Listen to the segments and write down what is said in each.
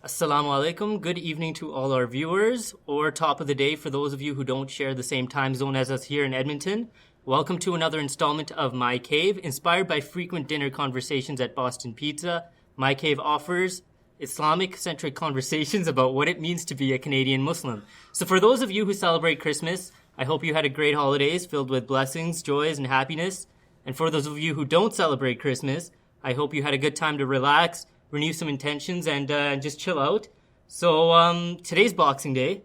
Assalamu alaikum. Good evening to all our viewers, or top of the day for those of you who don't share the same time zone as us here in Edmonton. Welcome to another installment of My Cave. Inspired by frequent dinner conversations at Boston Pizza, My Cave offers Islamic-centric conversations about what it means to be a Canadian Muslim. So for those of you who celebrate Christmas, I hope you had a great holidays filled with blessings, joys, and happiness. And for those of you who don't celebrate Christmas, I hope you had a good time to relax, renew some intentions, and just chill out. So today's Boxing Day,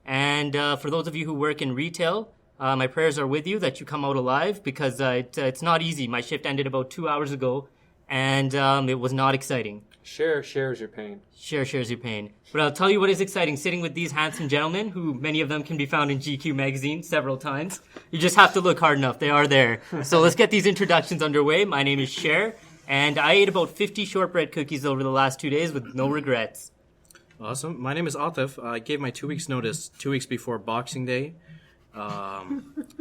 and for those of you who work in retail, my prayers are with you that you come out alive, because it's not easy. My shift ended about 2 hours ago, and it was not exciting. Shares your pain. Shares your pain. But I'll tell you what is exciting, sitting with these handsome gentlemen, who many of them can be found in GQ magazine several times. You just have to look hard enough. They are there. So let's get these introductions underway. My name is Cher, and I ate about 50 shortbread cookies over the last 2 days with no regrets. Awesome. My name is Atif. I gave my 2 weeks notice 2 weeks before Boxing Day,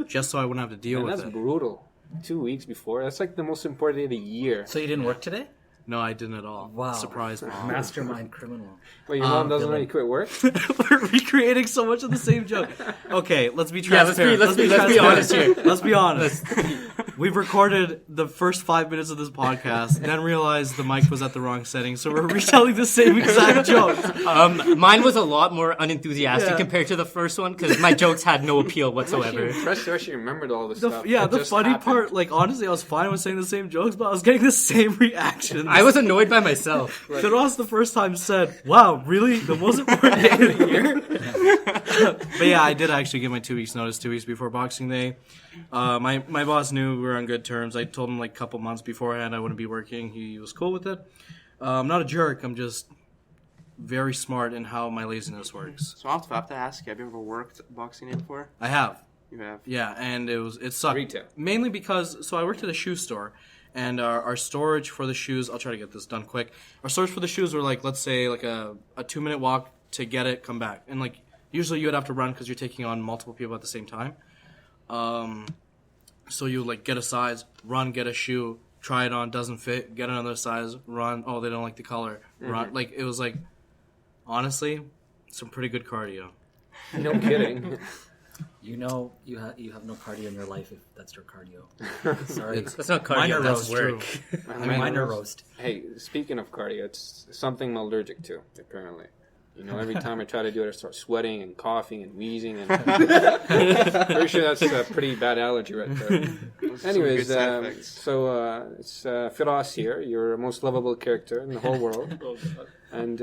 just so I wouldn't have to deal with it. That's brutal. 2 weeks before. That's like the most important day of the year. So you didn't work today? No, I didn't at all. Wow. Surprise mom. Mastermind criminal. Wait, your mom doesn't let you quit work? We're recreating so much of the same joke. Okay, let's be Yeah, transparent. let's be honest here. Let's be honest. We've recorded the first 5 minutes of this podcast, then realized the mic was at the wrong setting, so we're retelling the same exact jokes. Mine was a lot more unenthusiastic compared to the first one, because my jokes had no appeal whatsoever. You actually remembered all this stuff. The funny part, like, honestly, I was fine with saying the same jokes, but I was getting the same reaction. I was annoyed by myself. Firas the first time said, "Wow, really? The most important day of the year?" But yeah, I did actually give my 2 weeks notice 2 weeks before Boxing Day. My boss knew we were on good terms. I told him like a couple months beforehand I wouldn't be working. He was cool with it. I'm not a jerk. I'm just very smart in how my laziness works. So I have to ask you, have you ever worked Boxing Day before? I have. You have? Yeah, and it sucked. Retail. Mainly because, so I worked at a shoe store, and our storage for the shoes, I'll try to get this done quick. Our storage for the shoes were like, let's say, like a 2-minute walk to get it, come back. And like, usually you would have to run because you're taking on multiple people at the same time. So you like get a size, run, get a shoe, try it on, doesn't fit, get another size, run, oh, they don't like the color, run. Like, it was like, honestly, some pretty good cardio. No kidding. You know you have no cardio in your life if that's your cardio. Sorry. That's not cardio, Minor that's roast. work. Minor roast. Hey, speaking of cardio, it's something I'm allergic to, apparently. You know, every time I try to do it, I start sweating and coughing and wheezing. And pretty sure that's a pretty bad allergy right there. Anyways, so it's Firas here, your most lovable character in the whole world. And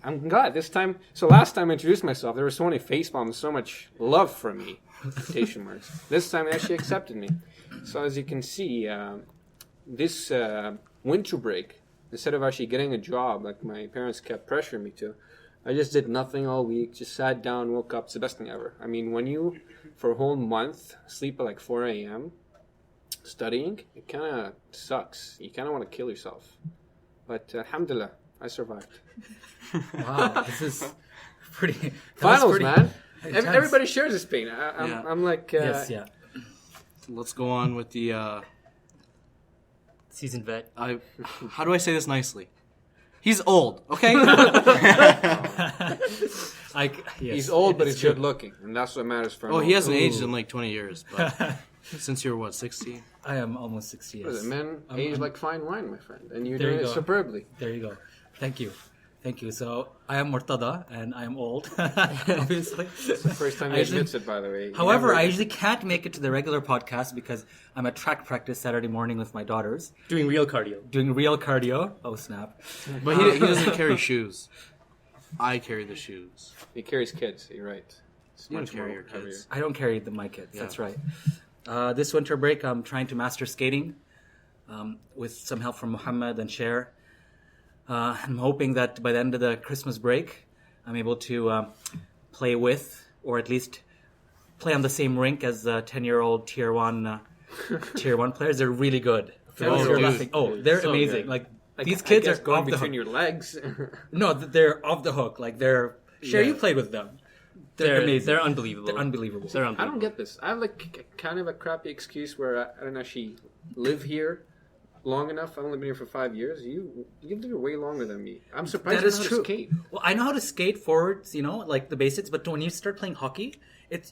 I'm glad this time. So last time I introduced myself, there were so many face bombs, so much love from me. Quotation marks. This time they actually accepted me. So as you can see, this winter break, instead of actually getting a job like my parents kept pressuring me to, I just did nothing all week, just sat down, woke up. It's the best thing ever. I mean, when you, for a whole month, sleep at like 4 a.m. studying, it kind of sucks. You kind of want to kill yourself. But alhamdulillah, I survived. Wow, this is pretty... Finals, man. intense. Everybody shares this pain. I'm like... Yes, yeah. Let's go on with the... Seasoned vet. How do I say this nicely? He's old, okay? He's old, but he's good looking, and that's what matters for him. Oh, he hasn't aged in like 20 years, but since you're what, 60? I am almost 60 years. Men age like fine wine, my friend, and you're There doing you it go. superbly. There you go. Thank you. So, I am Murtada, and I am old, obviously. It's the first time he admits it, by the way. However, I usually can't make it to the regular podcast because I'm at track practice Saturday morning with my daughters. Doing real cardio. Doing real cardio. Oh, snap. But he doesn't carry shoes. I carry the shoes. He carries kids, you're right. It's You don't much carry more your heavier. kids. I don't carry my kids. Yeah. That's right. This winter break, I'm trying to master skating with some help from Muhammad and Cher. I'm hoping that by the end of the Christmas break, I'm able to play with, or at least play on the same rink as the 10-year-old Tier 1 players. They're really good. They're So amazing. good. Like I these gu- I kids guess are going off the between hook. your legs. No, they're off the hook. Like they're... Cher, Yeah. you played with them. They're amazing. They're unbelievable. They're unbelievable. They're I unbelievable. don't get this. I have like kind of a crappy excuse where I don't actually live here. long enough. I've only been here for 5 years. You've been here way longer than me. I'm surprised That you is know how true. to skate. Well, I know how to skate forwards, like the basics. But when you start playing hockey,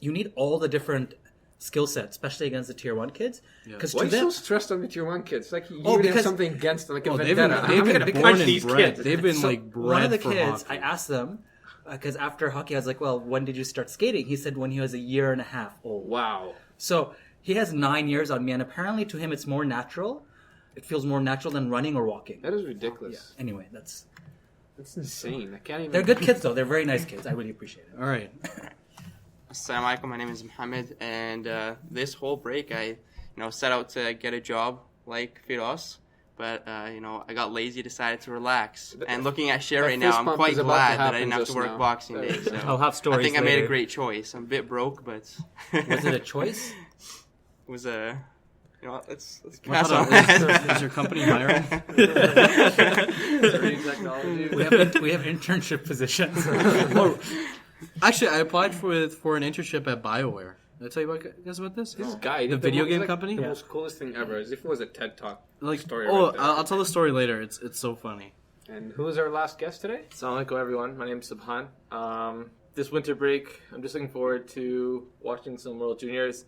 you need all the different skill sets, especially against the tier 1 kids. Because Why are you so stressed on the tier 1 kids? Like you would have because- something against them, like a Oh, they've been, vendetta. they've I'm been gonna born crush and these bred. kids. They've been So like bred one of the for kids, hockey. I asked them because after hockey, I was like, "Well, when did you start skating?" He said when he was a year and a half old. Wow. So he has 9 years on me, and apparently to him, it's more natural. It feels more natural than running or walking. That is ridiculous. Anyway, that's That's insane. I can't even. they're good kids though. They're very nice kids. I really appreciate it. All right. Assalamu alaikum. My name is Mohammed, and this whole break, I set out to get a job like Firas, but I got lazy, decided to relax. And looking at Cher that right now, fist I'm pump quite is about glad to that I happen didn't have to just work now. Boxing Day. So I'll have stories I think I made later. a great choice. I'm a bit broke, but Was it a choice? it was a. Let's What pass kind on of- that. is your company hiring? we have internship positions. Oh, actually, I applied for an internship at BioWare. Did I tell you guys about this? This guy, The video most- game like company? the Yeah. most coolest thing ever. As if it was a TED Talk Like, story. oh, right there. I'll tell the story later. It's so funny. And who is our last guest today? Assalamu alaikum everyone, my name is Subhan. This winter break, I'm just looking forward to watching some World Juniors,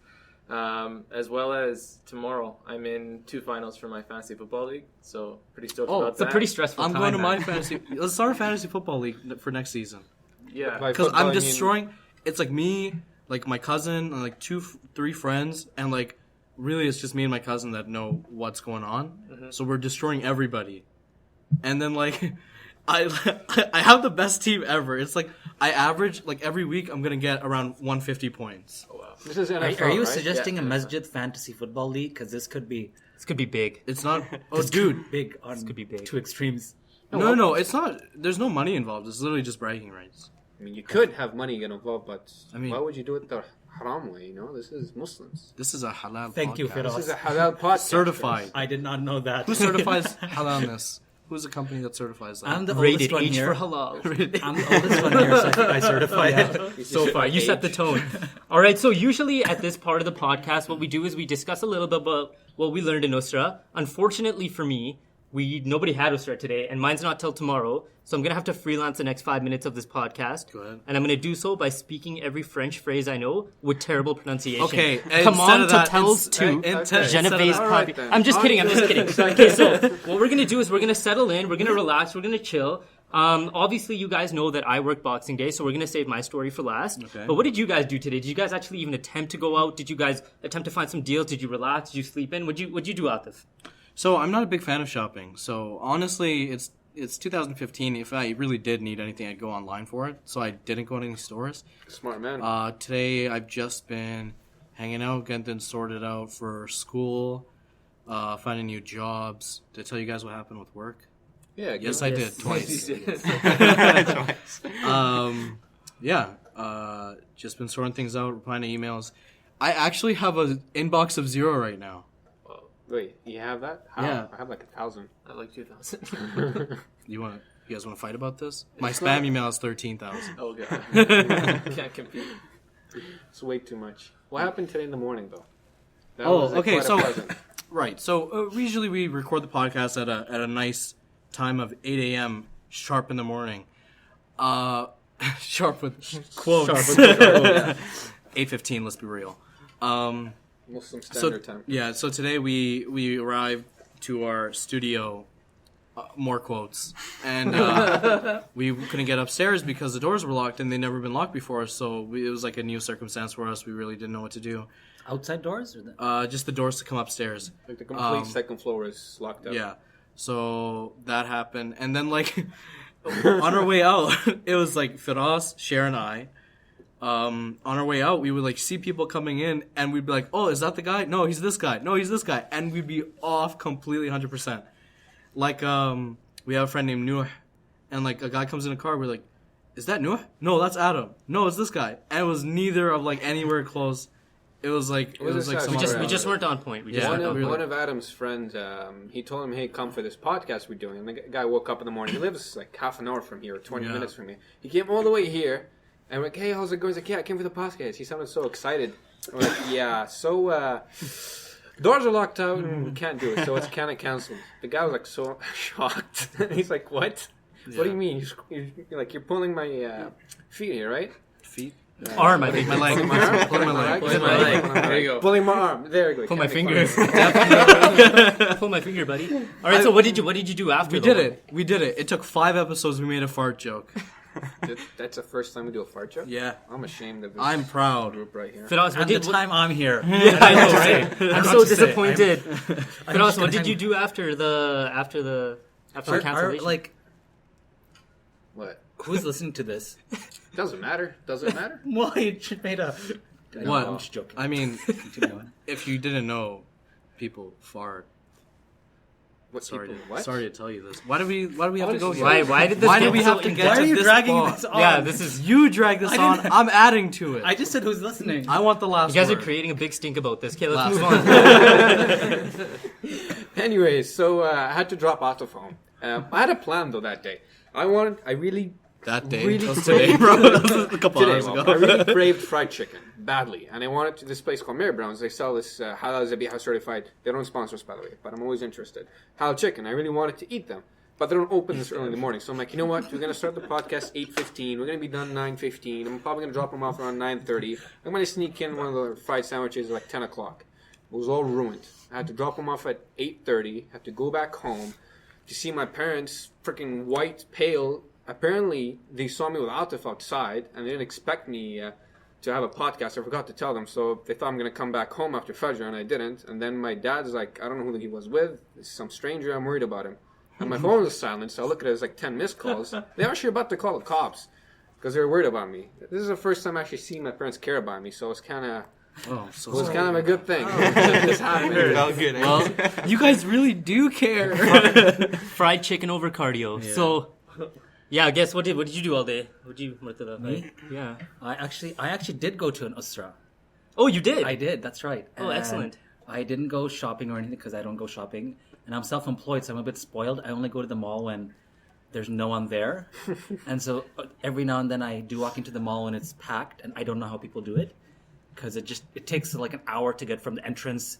as well as tomorrow. I'm in 2 finals for my fantasy football league, so pretty stoked about It's a that. pretty stressful I'm time. going to my man. fantasy. Let's start a fantasy football league for next season. Yeah, By Because football, I'm I mean- destroying. It's like me, like my cousin, and like 3 friends, and like really, it's just me and my cousin that know what's going on. So we're destroying everybody, and then like. I have the best team ever. It's like I average like every week I'm gonna get around 150 points. This is NFL, Are you right? suggesting a masjid fantasy football league? Because this could be This could be big. It's not. Oh, dude. big on could be big. 2 extremes. No, it's not. There's no money involved. It's literally just bragging rights. I mean, you could have money get involved, but I mean- why would you do it the haram way? This is Muslims. This is a halal. Thank you, podcast. Firas. This is a halal podcast. Certified. I did not know that. Who certifies halalness? Who's the company that certifies that? I'm the Rated oldest one H here. for halal. I'm the oldest one here, so I think I certify it. So far, you set the tone. All right, so usually at this part of the podcast, what we do is we discuss a little bit about what we learned in Usra. Unfortunately for me, nobody had Usra today, and mine's not till tomorrow. So I'm gonna have to freelance the next 5 minutes of this podcast. Go ahead. And I'm gonna do so by speaking every French phrase I know with terrible pronunciation. Okay, come instead on of to that, tells ins- two. instead of Genevieve that- All right, Papi. then. I'm just kidding. I'm just On kidding. to the Okay, so what we're gonna do is we're gonna settle in. We're gonna relax. We're gonna chill. Obviously, you guys know that I work Boxing Day, so we're gonna save my story for last. Okay. But what did you guys do today? Did you guys actually even attempt to go out? Did you guys attempt to find some deals? Did you relax? Did you sleep in? What'd you do, Atif? So I'm not a big fan of shopping. So honestly, it's 2015. If I really did need anything, I'd go online for it. So I didn't go to any stores. Smart man. Today I've just been hanging out, getting things sorted out for school, finding new jobs. Did I tell you guys what happened with work? yeah. Yes, good. I did twice. Twice. Just been sorting things out, replying to emails. I actually have an inbox of 0 right now. Wait, you have that? How? Yeah. I have like 1,000. I like 2,000. You guys want to fight about this? My spam email is 13,000. Oh god, can't compete. It's way too much. What happened today in the morning, though? That Oh, was, like, okay, quite a so- present. Right. So usually we record the podcast at a nice time of 8 a.m. sharp in the morning. Sharp with quotes. 8:15. Let's be real. Muslim So standard time. yeah. So today we arrived to our studio. More quotes, and we couldn't get upstairs because the doors were locked and they'd never been locked before. So it was like a new circumstance for us. We really didn't know what to do. Outside doors? Or Just the doors to come upstairs. Like the complete second floor is locked up. Yeah. So that happened. And then, like, on our way out, it was like Firas, Cher, and I. On our way out, we would, like, see people coming in, and we'd be like, oh, is that the guy? No, he's this guy. No, he's this guy. And we'd be off completely 100%. Like, we have a friend named Nuh, and, like, a guy comes in a car, we're like, is that Nuh? No, that's Adam. No, it's this guy. And it was neither of, like, anywhere close. It was like Was this some We other We just outfit. weren't on point. We just Yeah, weren't on we point. One of Adam's friends, he told him, hey, come for this podcast we're doing. And the guy woke up in the morning. He lives like half an hour from here, or 20 Yeah. minutes from me. He came all the way here. And we're like, hey, how's it going? He's like, yeah, I came for the podcast. He sounded so excited. And we're like, yeah, so Doors are locked out and we can't do it, so it's kind of canceled. The guy was like so shocked. He's like, what? What do you mean? You're pulling my feet here, right? Feet? Arm, I think. My leg. Pulling my arm? Pulling my leg. Pulling my leg. There you go. Pulling my arm. There you go. Pull my Can't make finger. fun of Pull my finger, buddy. All right, so what did you do after? We did it. We did it. It took 5 episodes. We made a fart joke. it. That's the first time we do a fart joke? Yeah. I'm ashamed of this I'm proud. group right here. Firas, At the time I'm here. Yeah, I know, right? I'm so to say. disappointed. Firas, what did you do after the cancellation? Like, What? who's listening to this? Doesn't matter. Doesn't matter. Why you made a? What? I'm just joking. I mean, Continue on. if you didn't know, people fart. What Sorry, people, what? sorry to tell you this. Why do we have to go here? Why did this Why get do we so have to in-depth? get Why to are you this dragging spot? this on? Yeah, this is. You drag this on. I'm adding to it. I just said who's listening. I want the last You guys word. are creating a big stink about this. Okay, let's Last move on. Anyways, so I had to drop out the phone. I had a plan though that day. I really That day. Really That was today, bro. That was a couple today, hours well, ago. I really craved fried chicken badly, and I wanted to this place called Mary Brown's. They sell this halal zabiha certified. They don't sponsor us, by the way, but I'm always interested. Halal chicken. I really wanted to eat them, but they don't open this early in the morning. So I'm like, you know what? We're gonna start the podcast 8:15. We're gonna be done 9:15. I'm probably gonna drop them off around 9:30. I'm gonna sneak in one of the fried sandwiches at like 10 o'clock. It was all ruined. I had to drop them off at 8:30. Have to go back home to see my parents, freaking white, pale. Apparently, they saw me with Atif outside, and they didn't expect me to have a podcast. I forgot to tell them, so they thought I'm going to come back home after Fajr, and I didn't. And then my dad's like, I don't know who he was with. It's some stranger. I'm worried about him. And my phone was silent, so I look at it, it's like 10 missed calls. They're actually about to call the cops because they were worried about me. This is the first time I actually seen my parents care about me, so it's kind of... Oh, so It was sorry. kind of a good thing. This happened. Felt good. Well, you guys really do care. Fried chicken over cardio. Yeah. So, yeah, I guess what did you do all day? What did you? Me? Yeah. I actually did go to an Usra. Oh, you did. I did. That's right. Oh, And excellent. I didn't go shopping or anything because I don't go shopping, and I'm self-employed, so I'm a bit spoiled. I only go to the mall when there's no one there, and so every now and then I do walk into the mall when it's packed, and I don't know how people do it because it takes like an hour to get from the entrance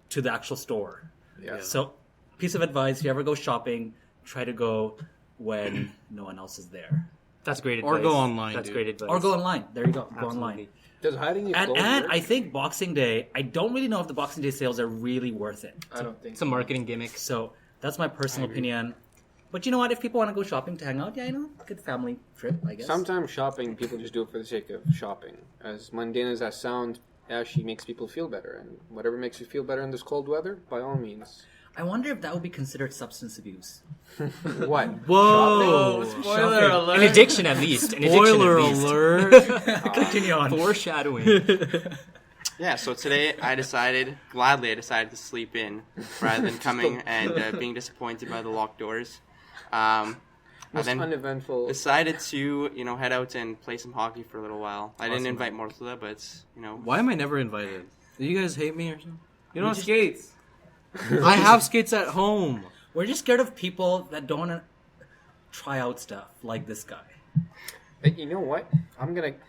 to the actual store. Yeah. So, piece of advice: if you ever go shopping, try to go when no one else is there, That's great Or advice. go online, That's dude. great advice. or go online. There you go. Go Absolutely. online. Does hiding your And clothes work? I think Boxing Day, I don't really know if the Boxing Day sales are really worth it. I don't think It's a marketing gimmick. So that's my personal opinion. But you know what? If people want to go shopping to hang out, yeah, good family trip, I guess. Sometimes shopping, people just do it for the sake of shopping. As mundane as that sounds, it actually makes people feel better. And whatever makes you feel better in this cold weather, by all means. I wonder if that would be considered substance abuse. What? Whoa. Spoiler alert. An addiction, at least. An addiction, Spoiler at least. alert. Continue on. Foreshadowing. Yeah, so today I decided to sleep in rather than coming and being disappointed by the locked doors. I Most then uneventful. decided to, head out and play some hockey for a little while. I didn't Awesome. invite Mortala, but, Why am I never invited? Do you guys hate me or something? You don't have skates. I have skates at home. We're just scared of people that don't want to try out stuff like this guy. Hey, you know what? I'm going to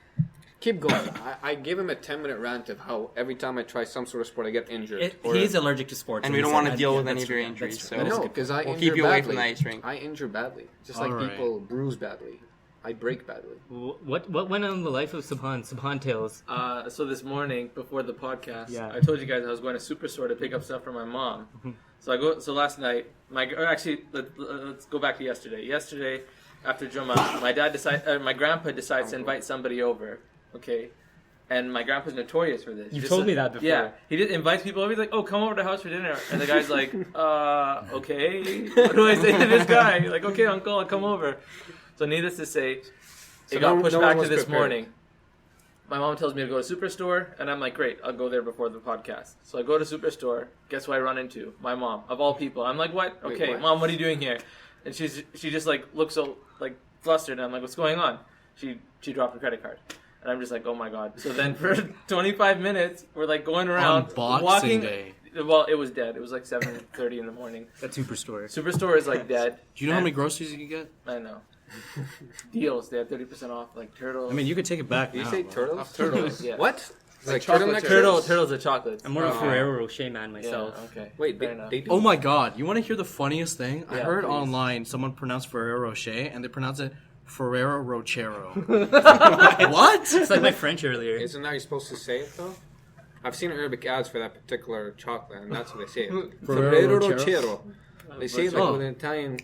keep going. I gave him a 10-minute rant of how every time I try some sort of sport, I get injured. He's allergic to sports. And we don't he want said to that. deal Yeah, with any that's of your true. Yeah, injuries, that's so true. No, That's good. because I We'll injure keep you away badly. from the ice rink. I injure badly. Just All like right. people bruise badly. I break badly. What went on in the life of Subhan Tales? So this morning before the podcast, Yeah. I told you guys I was going to Superstore to pick up stuff for my mom. So last night, let's go back to yesterday. Yesterday, after Jummah, my grandpa decides to invite somebody over. Okay, and my grandpa's notorious for this. You've Just told me that before. Yeah, he just invites people over. He's like, "Oh, come over to the house for dinner," and the guy's like, "Okay." What do I say to this guy? Like, "Okay, uncle, I'll come over." So needless to say, So it got no pushed one back to was this prepared. morning. My mom tells me to go to Superstore, and I'm like, great, I'll go there before the podcast. So I go to Superstore. Guess who I run into? My mom, of all people. I'm like, what? Wait, Okay, what? Mom, what are you doing here? And she just like looks so like flustered, and I'm like, what's going on? She dropped her credit card. And I'm just like, oh my god. So then for 25 minutes, we're like going around, On Boxing walking. Day. Well, it was dead. It was like 7:30 in the morning. That Superstore. Superstore is like dead. Do you know how many groceries you can get? I know. Deals. They have 30% off, like turtles. I mean, you could take it back Did you now, say bro. turtles? Turtles, yeah. What? Like chocolate turtlenecks? turtles are chocolates. I'm more of a Ferrero Rocher man myself. Yeah, okay. Wait, Fair enough. they do? Oh my god, you want to hear the funniest thing? I Yeah, heard please. online someone pronounce Ferrero Rocher and they pronounce it Ferrero Rochero. What? It's like my French earlier. Isn't that how you're supposed to say it, though? I've seen Arabic ads for that particular chocolate, and that's what they say it. Ferrero Rochero. They say it like Oh. with an Italian,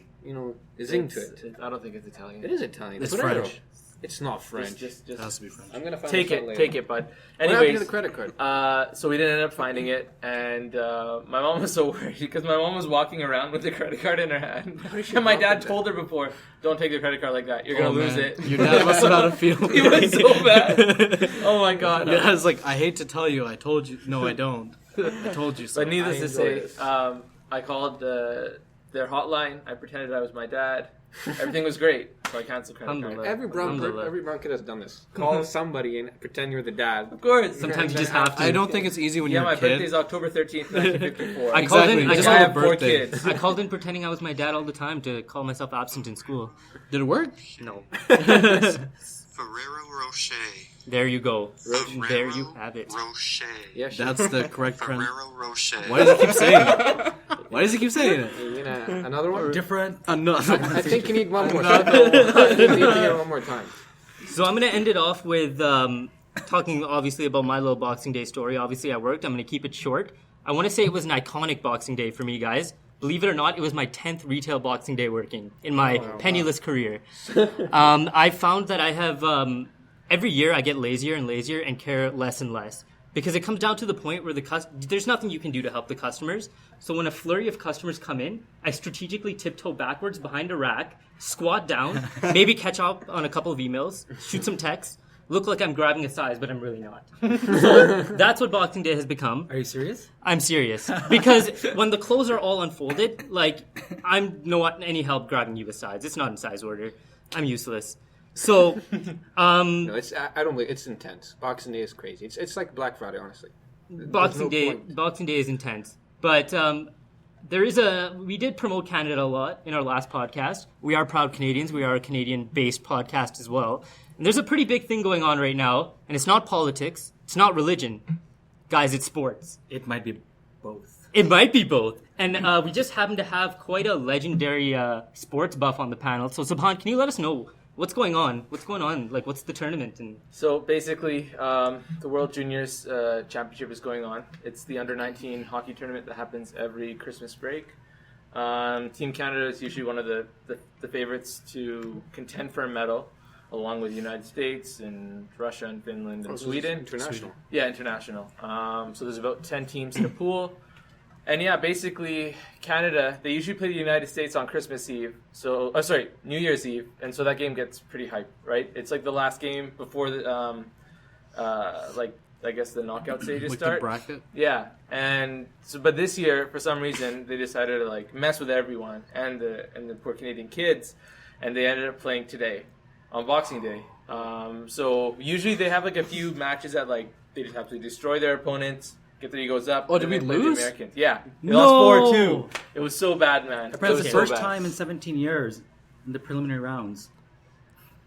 zing to it. I don't think it's Italian. It is Italian. It's Ferrero. French. It's not French. Just It has to be French. I'm gonna find take this out it, later. take it. But What happened to anyways, the credit card? so we didn't end up finding it, and my mom was so worried because my mom was walking around with the credit card in her hand, and my dad told her before, "Don't take the credit card like that. You're gonna lose man. it." Your dad must have had a feeling. He was so bad. Oh my god. Your dad's like, I hate to tell you, I told you. No, I don't. I told you so. But needless to say, this. I called their hotline. I pretended I was my dad. Everything was great, so I canceled credit card. Alhamdulillah. Every brown kid has done this. Call somebody and pretend you're the dad. Of course. Sometimes you just have to. I don't think it's easy when Yeah, you're my a kid. birthday's October 13th, 1954. I called in. Exactly. I, Just I on have a 4 birthday. kids. I called in pretending I was my dad all the time to call myself absent in school. Did it work? No. Ferrero Rocher. There you go. Ferrero There you have it. Rocher. Yeah, That's the correct print. Ferrero Rocher. Why does he keep saying it? Why does he keep saying it? You know, another one? Different. Another I think you need one more. I think you need to hear one more time. So I'm going to end it off with talking, obviously, about my little Boxing Day story. Obviously, I worked. I'm going to keep it short. I want to say it was an iconic Boxing Day for me, guys. Believe it or not, it was my 10th retail Boxing Day working in my penniless career. I found that I have... every year I get lazier and lazier and care less and less. Because it comes down to the point where there's nothing you can do to help the customers. So when a flurry of customers come in, I strategically tiptoe backwards behind a rack, squat down, maybe catch up on a couple of emails, shoot some texts, look like I'm grabbing a size, but I'm really not. So that's what Boxing Day has become. Are you serious? I'm serious. Because when the clothes are all unfolded, like, I'm not any help grabbing you a size. It's not in size order. I'm useless. So, No, I don't believe it's intense. Boxing Day is crazy. It's like Black Friday, honestly. Boxing Day is intense. But we did promote Canada a lot in our last podcast. We are proud Canadians. We are a Canadian-based podcast as well. And there's a pretty big thing going on right now, and it's not politics. It's not religion. Guys, it's sports. It might be both. It might be both. And we just happen to have quite a legendary sports buff on the panel. So, Subhan, can you let us know what's going on? What's going on? Like, what's the tournament? And So basically, the World Juniors Championship is going on. It's the under-19 hockey tournament that happens every Christmas break. Team Canada is usually one of the favorites to contend for a medal, along with the United States and Russia and Finland and Sweden. International. Yeah, international. So there's about 10 teams in the pool. And yeah, basically, Canada, they usually play the United States on Christmas Eve. So, New Year's Eve. And so that game gets pretty hype, right? It's like the last game before the, I guess the knockout stages Like start. the bracket? Yeah. And so, but this year, for some reason, they decided to like mess with everyone and the poor Canadian kids. And they ended up playing today on Boxing Day. So usually they have like a few matches that like they just have to destroy their opponents, get their egos up. Oh, and did then we play the lose? Americans. Yeah. They No! lost 4-2. It was so bad, man. It Apparently, was the so first bad. time in 17 years in the preliminary rounds.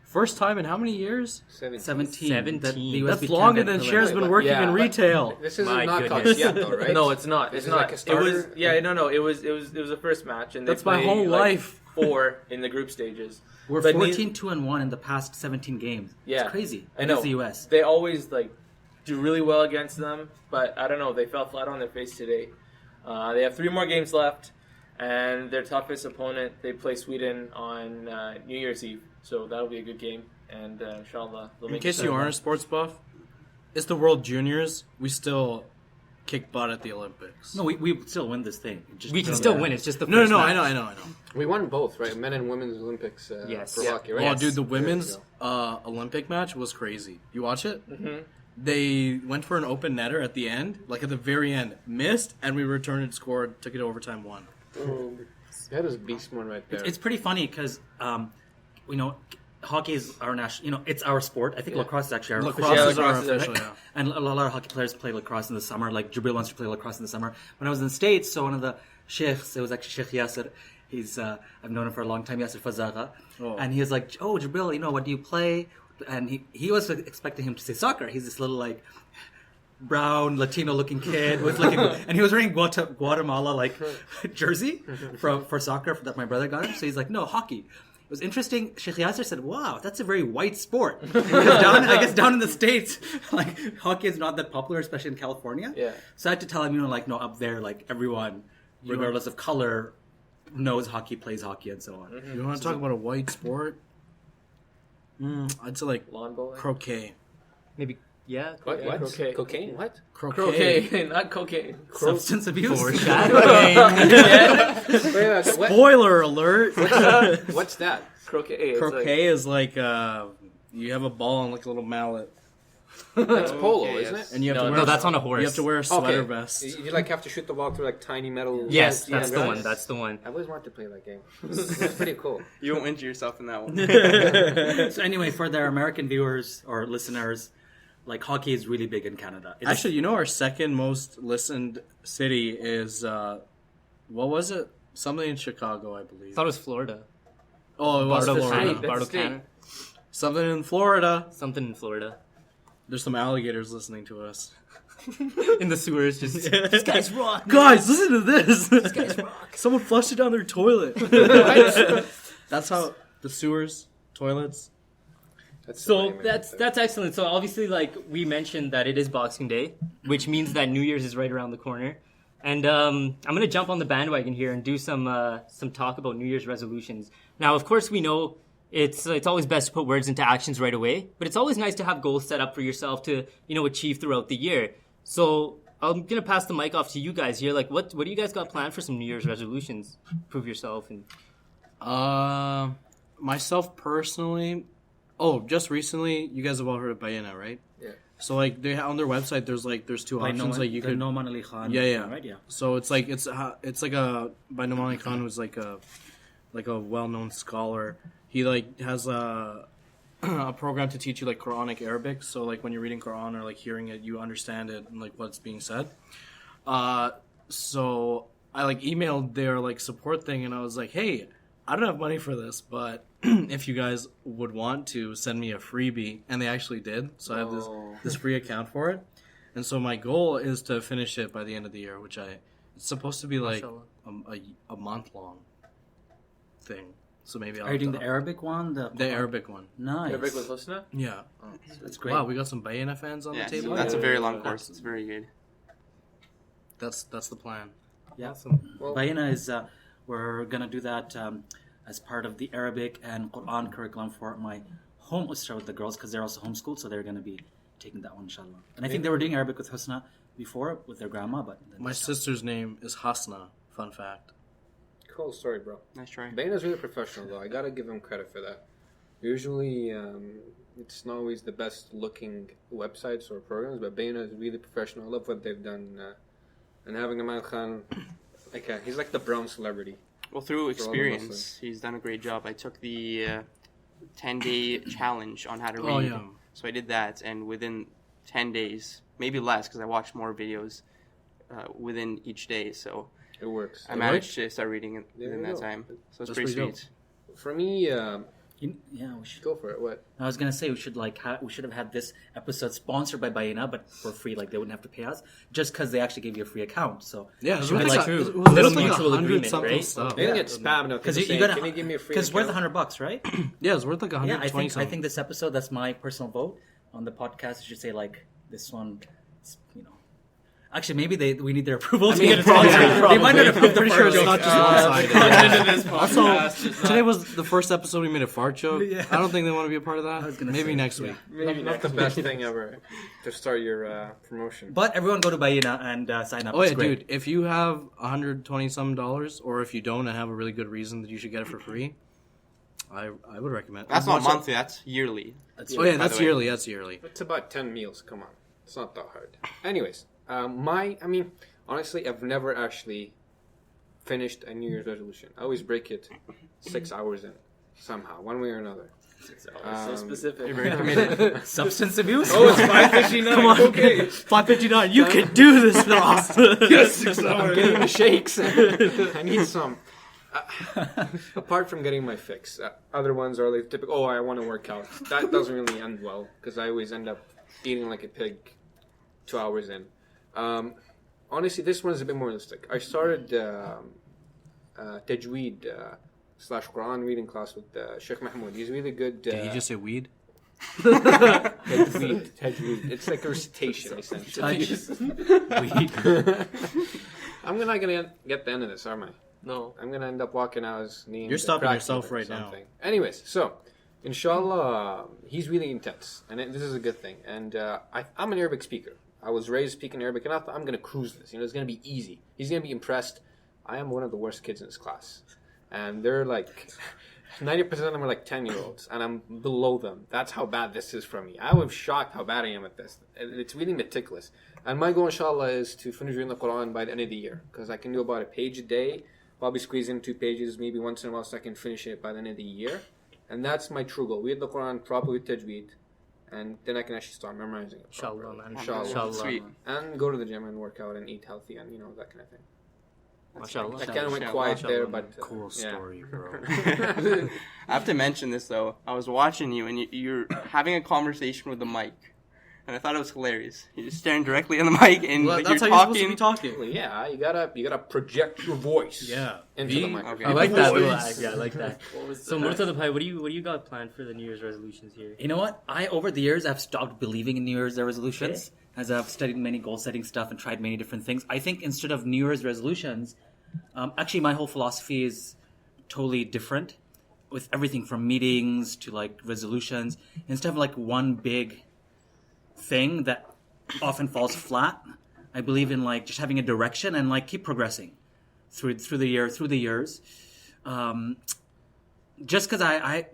First time in how many years? 17. 17. That the US That's beat longer Canada than in Cher's the been working Yeah, in but- retail. This isn't My knockouts goodness. yet, though, right? No, it's not. This It's is not. like a starter? It was. Yeah, no. It was the first match, and they That's my played, whole like, life. 4 in the group stages. We're But 14-2-1 in the past 17 games. Yeah. It's crazy. I know. Against the US. They always like do really well against them, but I don't know. They fell flat on their face today. They have 3 more games left, and their toughest opponent they play Sweden on New Year's Eve, so that'll be a good game. And inshallah, they'll In make case it you better. aren't a sports buff, it's the World Juniors. We still kick butt at the Olympics. No, we still win this thing. Just we can don't still know. win. It's just the No, first I match. know. We won both, right? Men and women's Olympics Yes. for Yeah. hockey, right? Oh, Yes. dude, the women's There you Olympic match was crazy. You watch it? Mm-hmm. They went for an open netter at the end, like at the very end, missed, and we returned and scored, took it to overtime, won. That is a beast one right there. It's pretty funny because, hockey is our national. It's our sport. I think lacrosse is actually our Lacrosse official is our lacrosse is official, yeah. And a lot of hockey players play lacrosse in the summer. Like Jibril wants to play lacrosse in the summer. When I was in the States, so one of the sheikhs, it was actually Sheikh Yasser. He's I've known him for a long time, Yasser Fazaga. Oh. And he was like, "Oh, Jibril, what do you play?" And he was expecting him to say soccer. He's this little like brown Latino-looking kid with like, and he was wearing Guatemala like jersey for soccer that my brother got him. So he's like, no, hockey. It was interesting. Sheikh Yasser said, "Wow, that's a very white sport." Because I guess down in the States, like hockey is not that popular, especially in California. Yeah. So I had to tell him, no, up there, like everyone, regardless of color, knows hockey, plays hockey, and so on. You want to talk about a white sport? I'd say like Lawn bowling. croquet. Maybe, yeah. What? Yeah, croquet. Cocaine? What? Croquet, not cocaine. Substance abuse. What? Spoiler alert! What's that? Croquet. It's Croquet is like you have a ball on like a little mallet, That's polo, Okay, isn't yes. it? and you have to No, wear. that's on a horse. You have to wear a sweater vest. You like have to shoot the ball through like tiny metal. Yes, Yeah, that's the right. one. That's the one. I always wanted to play that game. It's pretty cool. You won't injure yourself in that one. So anyway, for their American viewers or listeners, like hockey is really big in Canada. It's, Actually, you know our second most listened city is what was it? Something in Chicago, I I believe. thought it was Florida. Oh, it was Bartolona. Florida. That's Bartolona. state. Something in Florida. Something in Florida. There's some alligators listening to us. In the sewers, just this guy's rock. Guys, listen to this. Someone flushed it down their toilet. That's how the sewers, toilets. So that's excellent. So obviously, like we mentioned, that it is Boxing Day, which means that New Year's is right around the corner. And I'm gonna jump on the bandwagon here and do some talk about New Year's resolutions. Now, of course, we know it's always best to put words into actions right away, but it's always nice to have goals set up for yourself to achieve throughout the year. So I'm gonna pass the mic off to you guys here. Like, what do you guys got planned for some New Year's resolutions? Prove yourself and Myself personally. Oh, just recently, you guys have all heard of Bayana, right? Yeah. So like they on their website, there's two options. Like you could Noman Ali Khan. Yeah. Right. Yeah. So it's like it's like a by Nomani Khan, who's like a well-known scholar. He like has a program to teach you like Quranic Arabic. So like when you're reading Quran or like hearing it, you understand it and like what's being said. So I like emailed their like support thing and I was like, hey, I don't have money for this, but if you guys would want to send me a freebie, and they actually did, so I have this free account for it. And so my goal is to finish it by the end of the year, which it's supposed to be like a month long thing. So maybe Are you doing the Arabic one? the Arabic one. Nice. Arabic with Husna? Yeah. That's great. Wow, we got some Bayana fans on Yeah, the table. that's a very long course. It's very good. That's the plan. Yeah. Well- Bayana is we're gonna do that as part of the Arabic and Quran curriculum for my home usra with the girls because they're also homeschooled, so they're gonna be taking that one, inshallah. And I think they were doing Arabic with Husna before with their grandma, but then My they stopped. sister's name is Hasna. Fun fact. Cool story, bro. Nice try. Baina's really professional, though. I gotta give him credit for that. Usually, it's not always the best looking websites or programs, but Baina is really professional. I love what they've done. And having Aman Khan, he's like the brown celebrity. Well, through For all the experience, Muslims. he's done a great job. I took the 10-day challenge on how to read. Oh, yeah. So I did that, and within 10 days, maybe less because I watched more videos within each day. So It works. I managed to start reading it There within you that go. time. So it's That's pretty pretty sweet. For me, Yeah, we should. go for it. What? I was gonna say we should we should have had this episode sponsored by Bayana, but for free. Like they wouldn't have to pay us just because they actually gave you a free account. So Yeah, it was Should we, really like, it was little like mutual 100 agreement, something right? stuff. They get spammed now because because you gotta can you give me a free because worth account? $100, right? Yeah, it's worth like Yeah, 120 I think this episode, that's my personal vote on the podcast. You should say like this one, Actually, maybe we need their approval to get it sponsored. They might not approve the pretty fart sure it's joke. not just one-sided. Also, Today was the first episode we made a fart joke. Yeah. I don't think they want to be a part of that. was gonna Maybe say, next week. Not the best thing ever to start your promotion. But everyone go to Bayana and sign up. Oh It's yeah, great. dude! If you have $120 or if you don't and have a really good reason that you should get it for free, I would recommend. That's I've not watched it- monthly. That's yearly. Oh yeah, by that's the way. yearly. That's yearly. It's about 10 meals. Come on. It's not that hard. Anyways, honestly, I've never actually finished a New Year's resolution. I always break it 6 hours in, somehow, one way or another. so specific. You're very committed. Substance abuse. Oh, it's 5:59. Come on. Okay. 559. You can do this, Ross. I'm getting the shakes. I need some. Apart from getting my fix, other ones are like typical. Oh, I want to work out. That doesn't really end well because I always end up eating like a pig 2 hours in. Honestly, this one is a bit more realistic. I started Tajweed slash Quran reading class with Sheikh Mahmoud. He's really good. Did he just say weed? Tajweed. It's like a recitation, essentially. I'm not gonna get the end of this, am I? No. I'm gonna end up walking out as Neen. You're stopping yourself right now. Anyways, so inshallah, he's really intense, and this is a good thing. And I'm an Arabic speaker. I was raised speaking Arabic, and I thought I'm gonna cruise this. It's gonna be easy. He's gonna be impressed. I am one of the worst kids in his class, and they're like 90% of them are like 10-year-olds, and I'm below them. That's how bad this is for me. I was shocked how bad I am at this. It's really meticulous. And my goal, inshallah, is to finish reading the Quran by the end of the year, because I can do about a page a day, probably squeeze in 2 pages, maybe once in a while, so I can finish it by the end of the year. And that's my true goal. Read the Quran properly with tajweed, and then I can actually start memorizing it. Inshallah, man. Inshallah. Sweet. And go to the gym and work out and eat healthy and, that kind of thing. Mashallah. I kind of went quiet there, but... Cool story, bro. I have to mention this though. I was watching you, and you're having a conversation with the mic, and I thought it was hilarious. You're just staring directly on the mic, and Well, like, that's you're how you're supposed talking. to be talking. Well, yeah, you gotta project your voice into the microphone. Okay. I like that. Voice. Yeah, I like that. What was So, Murtada Bhai, what do you got planned for the New Year's resolutions here? You know what? Over the years, I've stopped believing in New Year's resolutions, as I've studied many goal-setting stuff and tried many different things. I think instead of New Year's resolutions, actually my whole philosophy is totally different, with everything from meetings to like resolutions. Instead of like one big thing that often falls flat, I believe in like just having a direction and like keep progressing through the years. Just because I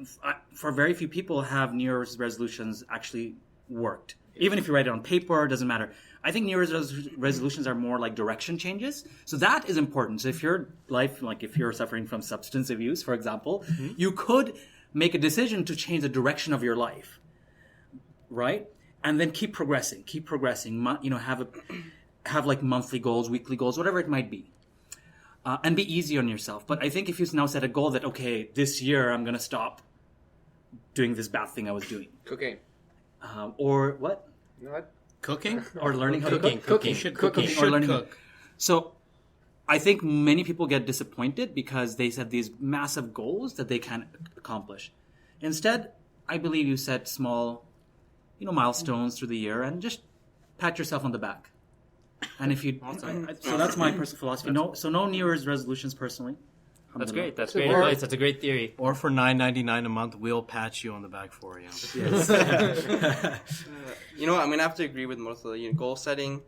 for very few people have New Year's resolutions actually worked. Even if you write it on paper, it doesn't matter. I think New Year's resolutions are more like direction changes. So that is important. So if your life, like if you're suffering from substance abuse, for example, you could make a decision to change the direction of your life, right? And then keep progressing. Have like monthly goals, weekly goals, whatever it might be. And be easy on yourself. But I think if you now set a goal that, okay, this year I'm going to stop doing this bad thing I was doing. Cocaine. Or what? You know what? Cooking? Or learning how to cook. Cooking. Cooking Or should learning cook. So I think many people get disappointed because they set these massive goals that they can't accomplish. Instead, I believe you set small, milestones through the year and just pat yourself on the back. And if you, so that's my personal philosophy. No New Year's resolutions personally. That's great. That's great advice. That's a great theory. Or for $9.99 a month, we'll pat you on the back for you. Yes. You know what? I'm gonna have to agree with Murtada. Goal setting,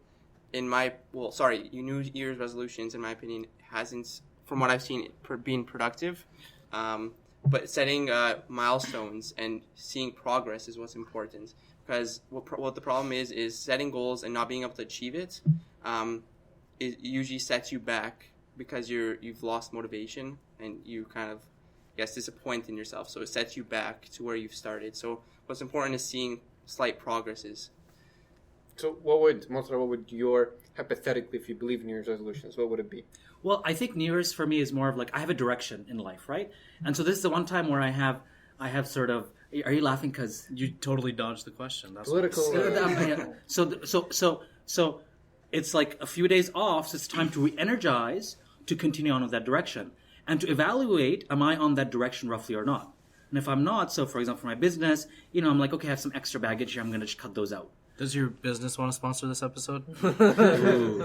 New Year's resolutions, in my opinion, hasn't, from what I've seen, been productive. But setting milestones and seeing progress is what's important. Because what the problem is setting goals and not being able to achieve it. It usually sets you back because you've lost motivation and you kind of disappoint in yourself. So it sets you back to where you've started. So what's important is seeing slight progresses. So what would your, hypothetically, if you believe in New Year's resolutions, what would it be? Well, I think New Year's for me is more of like I have a direction in life, right? And so this is the one time where I have sort of. Are you laughing because You totally dodged the question. That's Political. So it's like a few days off, so it's time to re-energize to continue on with that direction and to evaluate, am I on that direction roughly or not? And if I'm not, so for example, for my business, I'm like, okay, I have some extra baggage here, I'm going to just cut those out. Does your business want to sponsor this episode?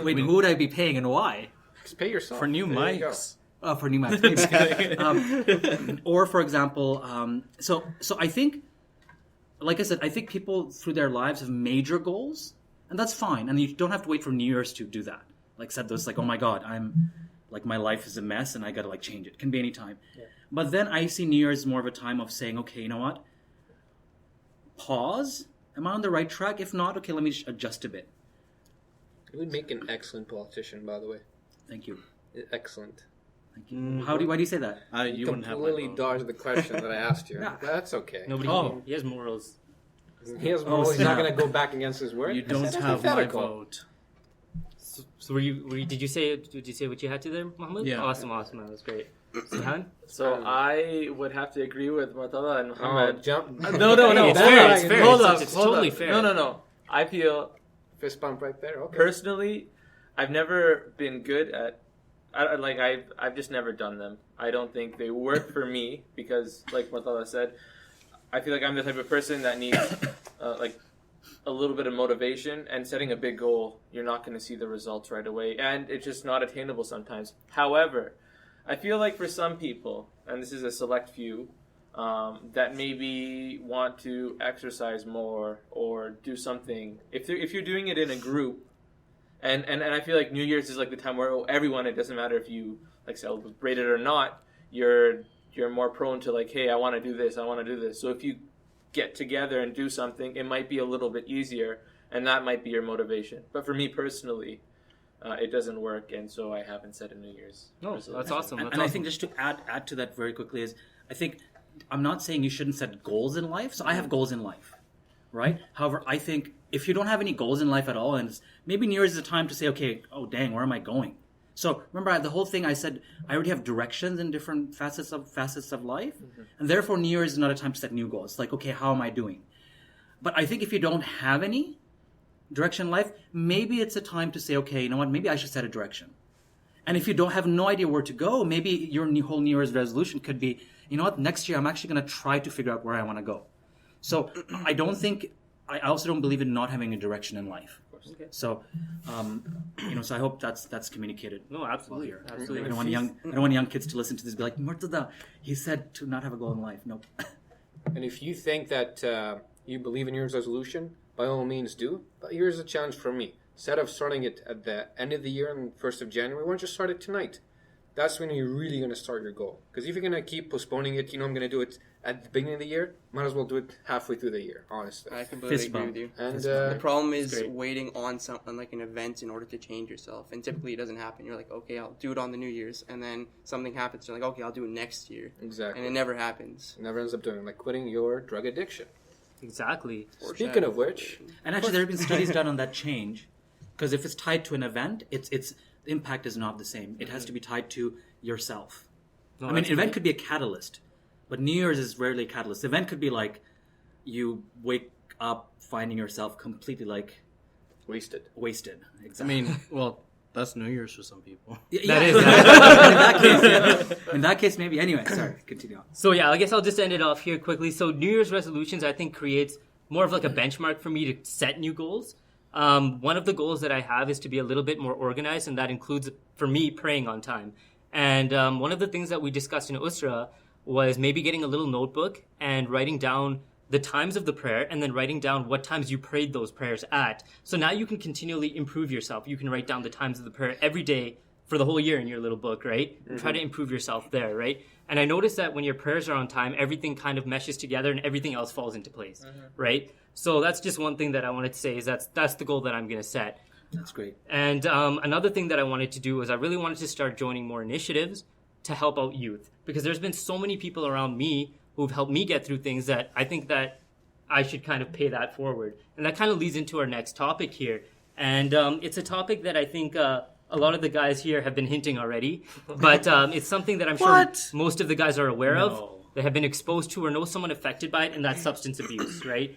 Wait, who would I be paying and why? Just pay yourself. For new There you go. mics. For new maps. Or for example, so I think, like I said, I think people through their lives have major goals, and that's fine. And you don't have to wait for New Year's to do that. Like said those, like, oh my God, I'm like my life is a mess and I got to like change it. Can be any time. Yeah. But then I see New Year's more of a time of saying, okay, you know what? Pause. Am I on the right track? If not, okay, let me just adjust a bit. You would make an excellent politician, by the way. Thank you. Excellent. Thank you. Why do you say that? You wouldn't have my completely vote. dodged the question that I asked you. Nah. That's okay. He has morals. He has more. He's not going to go back against his word. You don't That's have my hypothetical. vote. So were you? Did you say what you had to there, Mohammed? Yeah. Awesome. That was great. Sihan? So I would have to agree with Murtada and Oh, Muhammad. jump. No. It's fair, it's fair. Hold It's- up. it's hold totally up. fair. No. I feel Fist bump right there. Okay. Personally, I've never been good at. I've just never done them. I don't think they work for me because, like Martala said, I feel like I'm the type of person that needs like a little bit of motivation, and setting a big goal, you're not going to see the results right away, and it's just not attainable sometimes. However, I feel like for some people, and this is a select few, that maybe want to exercise more or do something. If you're doing it in a group, and I feel like New Year's is like the time where everyone, it doesn't matter if you like celebrate it or not, you're more prone to like, hey, I want to do this, I want to do this. So if you get together and do something, it might be a little bit easier, and that might be your motivation. But for me personally, it doesn't work, and so I haven't set a New Year's. No, that's awesome. And I think just to add to that very quickly is, I think I'm not saying you shouldn't set goals in life. So I have goals in life, right? However, I think if you don't have any goals in life at all, and maybe New Year's is a time to say, okay, oh dang, where am I going? So remember the whole thing I said, I already have directions in different facets of life, and therefore New Year's is not a time to set new goals. It's like, okay, how am I doing? But I think if you don't have any direction in life, maybe it's a time to say, okay, you know what, maybe I should set a direction. And if you don't have no idea where to go, maybe your whole New Year's resolution could be, you know what, next year I'm actually going to try to figure out where I want to go. So I also don't believe in not having a direction in life. Okay. So, so I hope that's communicated. No, absolutely. Here. Absolutely. I don't want young kids to listen to this and be like, Murtada, he said to not have a goal in life. Nope. And if you think that you believe in New Year's resolution, by all means do. But here's a challenge for me. Instead of starting it at the end of the year on 1st of January, why don't you start it tonight? That's when you're really going to start your goal. Because if you're going to keep postponing it, I'm going to do it at the beginning of the year, might as well do it halfway through the year, honestly. I completely Fist agree bump. with you. And The problem is great. waiting on something like an event in order to change yourself. And typically it doesn't happen. You're like, okay, I'll do it on the New Year's. And then something happens. You're like, okay, I'll do it next year. exactly. And it never happens. It never ends up doing, like quitting your drug addiction. Exactly. Speaking of which, And actually, there have been studies done on that change, because if it's tied to an event, the impact is not the same. It has to be tied to yourself. No, I mean, an event could be a catalyst, but New Year's is rarely a catalyst. The event could be like you wake up finding yourself completely like wasted. wasted. I Exactly. mean, well, that's New Year's for some people. That is. in that case, yeah. In that case, maybe. Anyway, sorry. Continue on. So yeah, I guess I'll just end it off here quickly. So New Year's resolutions, I think, creates more of like a benchmark for me to set new goals. One of the goals that I have is to be a little bit more organized, and that includes, for me, praying on time. And one of the things that we discussed in Usra was maybe getting a little notebook and writing down the times of the prayer, and then writing down what times you prayed those prayers at. So now you can continually improve yourself. You can write down the times of the prayer every day for the whole year in your little book, right? Mm-hmm. Try to improve yourself there, right? And I noticed that when your prayers are on time, everything kind of meshes together and everything else falls into place, right? So that's just one thing that I wanted to say is that's the goal that I'm going to set. That's great. And another thing that I wanted to do was I really wanted to start joining more initiatives to help out youth, because there's been so many people around me who've helped me get through things that I think that I should kind of pay that forward. And that kind of leads into our next topic here. And it's a topic that I think a lot of the guys here have been hinting already, but it's something that I'm sure most of the guys are aware of, that have been exposed to or know someone affected by it, and that's substance abuse, right?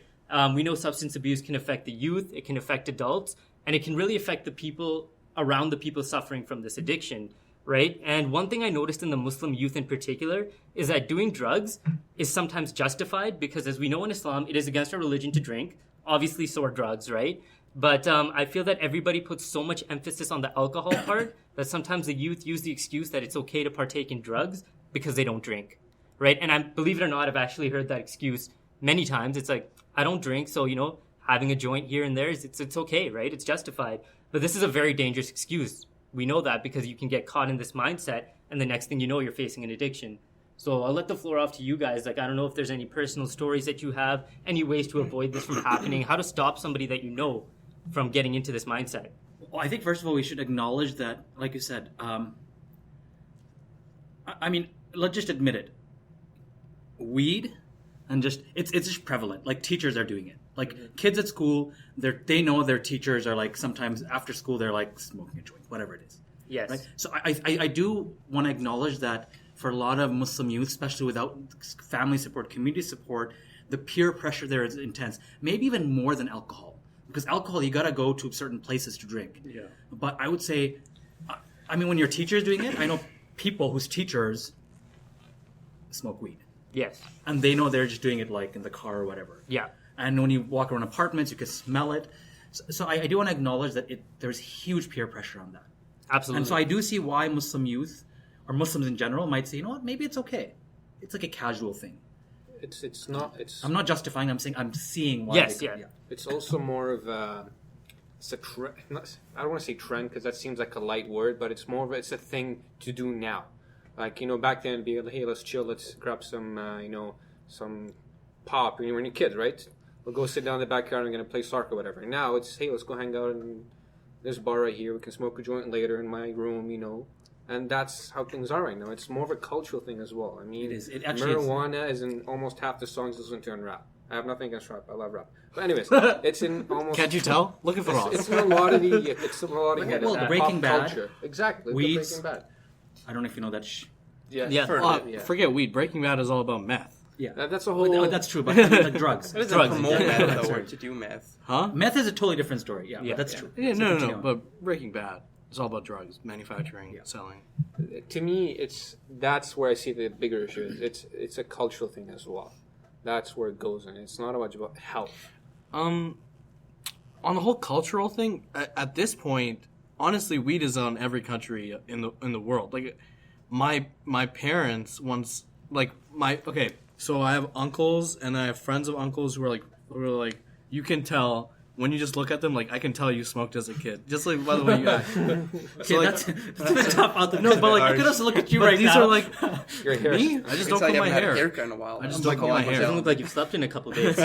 We know substance abuse can affect the youth, it can affect adults, and it can really affect the people around the people suffering from this addiction, right? And one thing I noticed in the Muslim youth in particular is that doing drugs is sometimes justified because, as we know in Islam, it is against our religion to drink. Obviously, so are drugs, right? But I feel that everybody puts so much emphasis on the alcohol part that sometimes the youth use the excuse that it's okay to partake in drugs because they don't drink, right? And believe it or not, I've actually heard that excuse many times. It's like, I don't drink, so, having a joint here and there, it's okay, right? It's justified. But this is a very dangerous excuse. We know that because you can get caught in this mindset, and the next thing you know, you're facing an addiction. So I'll let the floor off to you guys. Like, I don't know if there's any personal stories that you have, any ways to avoid this from happening, how to stop somebody that you know from getting into this mindset. Well, I think, first of all, we should acknowledge that, like you said, let's just admit it. Weed, and it's just prevalent. Like, teachers are doing it. Like, kids at school, they know their teachers are, like, sometimes after school, they're, like, smoking a joint, whatever it is. Yes. Right? So I do want to acknowledge that for a lot of Muslim youth, especially without family support, community support, the peer pressure there is intense. Maybe even more than alcohol. because alcohol you gotta go to certain places to drink. Yeah. But I would say, I mean, when your teacher is doing it, I know people whose teachers smoke weed, Yes. and they know they're just doing it like in the car or whatever. Yeah. And when you walk around apartments, you can smell it. So I do want to acknowledge that there's huge peer pressure on that. Absolutely. And so I do see why Muslim youth or Muslims in general might say, you know what, maybe it's okay. It's like a casual thing. It's not. It's I'm not justifying. I'm saying I'm seeing why. Yes, they, yeah. It's also more of a. It's a I don't want to say trend because that seems like a light word, but it's more of it's a thing to do now. Like back then, it'd be hey, let's chill, let's grab some some pop. When you're kids, right? We'll go sit down in the backyard and gonna play soccer or whatever. And now it's hey, let's go hang out in this bar right here. We can smoke a joint later in my room, And that's how things are right now. It's more of a cultural thing as well. I mean, It is. It actually marijuana is in almost half the songs listen to in rap. I have nothing against rap. I love rap. But anyways, it's in almost. Can't you tell? Look at the Ross. It's in a lot of the. It's in a lot of Well, pop Breaking Bad, culture. Exactly. Weeds. Breaking Bad. I don't know if you know that. Yeah. Yeah. heard of it, yeah. Forget weed. Breaking Bad is all about meth. Yeah, That's a whole. that's true. But I mean, like drugs. It doesn't Drugs. promote Yeah. meth, though, Sorry. or to do meth. Huh? Meth is a totally different story. Yeah, Yeah, but that's yeah. true. Yeah, So no, continue on. But Breaking Bad is all about drugs, manufacturing, selling. To me, that's where I see the bigger issue. It's a cultural thing as well. That's where it goes in. It's not much about health. On the whole cultural thing, at this point, honestly, weed is on every country in the world. Like, my parents once, so I have uncles and I have friends of uncles who are like, you can tell when you just look at them, like I can tell you smoked as a kid, just like by the way you act. Okay, that's a bit tough out there. No, but like, look at us, look at you But right these now. are like Your hair. me. I just don't I cut my haven't had a hair. haircut in a while. I just I'm don't like cut my young hair. Doesn't Michelle. look like you've slept in a couple days.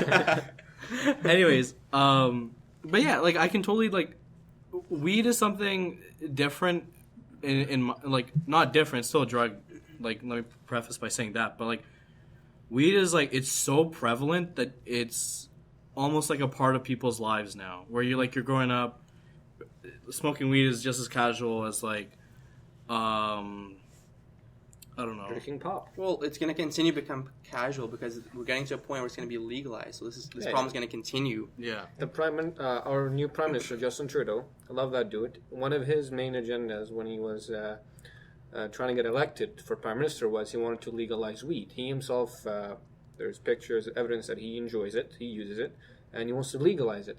Anyways, but yeah, like I can totally like, weed is something different in my, like not different, it's still a drug. Like let me preface by saying that, but like weed is like it's so prevalent that it's almost like a part of people's lives now. Where you're growing up, smoking weed is just as casual as like, I don't know. Drinking pop. Well, it's going to continue to become casual because we're getting to a point where it's going to be legalized. So this problem's going to continue. Yeah. Our new Prime Minister, Justin Trudeau, I love that dude. One of his main agendas when he was trying to get elected for Prime Minister was he wanted to legalize weed. He himself, there's pictures, evidence that he enjoys it, he uses it, and he wants to legalize it.